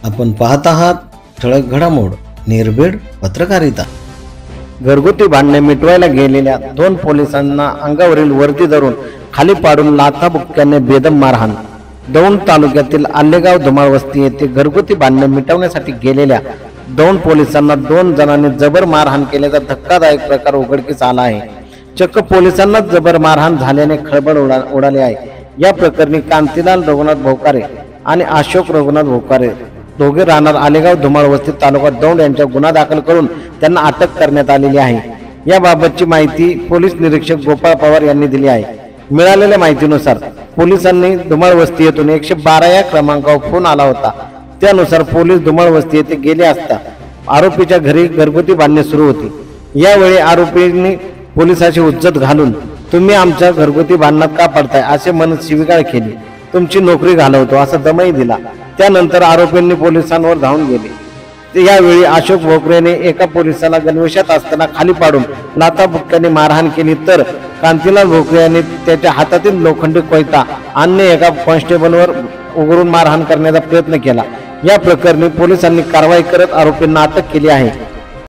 आपण पाहत आहात ठळक घडामोड निर्भीड पत्रकारिता। घरगुती भांडणे मिटवायला गेलेल्या 2 पोलिसांना अंगावरील वर्दी धरून खाली पाडून लाथाबुक्क्याने बेदम मारहाण। दौंड तालुक्यातील आलेगाव धुमाळ वस्ती येथे घरगुती भांडणे मिटवण्यासाठी गेलेल्या 2 पोलिसांना 2 जणांनी जबर मारहाण केल्याचा धक्कादायक प्रकार उघडकीस आला आहे। चक्क पोलिसांना जबर मारहाण झाल्याने खळबळ उडाली आहे। या प्रकरणी कांतीलाल रघुनाथ भोकारे आणि अशोक रघुनाथ भोकारे दोघे राहणार आलेगाव धुमाळ वस्ती तालुका दौंड यांच्या गुन्हा दाखल करून त्यांना अटक करण्यात आलेली आहे। याबाबतची माहिती पोलीस निरीक्षक गोपाळ पवार यांनी दिली आहे। मिळालेल्या माहितीनुसार पोलिसांनी धुमाळ वस्ती येथून 112 या क्रमांकावर फोन आला होता। त्यानुसार पोलीस धुमाळ वस्ती येथे गेले असता आरोपीच्या घरी घरगुती भांडणे सुरू होती। यावेळी आरोपींनी पोलिसाची हुज्जत घालून तुम्ही आमच्या घरगुती भांडणात का पडताय असे म्हणत शिवीगाळ केली। तुमची नोकरी घालवतो असा दमही दिला। त्यानंतर आरोपींनी पोलिसांवर धावून गेले। यावेळी अशोक भोकरेने एका पोलिसाला गणवेशात असताना खाली पाडून लाथाबुक्क्याने मारहाण केली, तर कांतीलाल भोकरे यांनी त्याच्या हातातील लोखंडी कोयता अन्य एका कॉन्स्टेबलवर उघडून मारहाण करण्याचा प्रयत्न केला। या प्रकरणी पोलिसांनी कारवाई करत आरोपींना अटक केली आहे।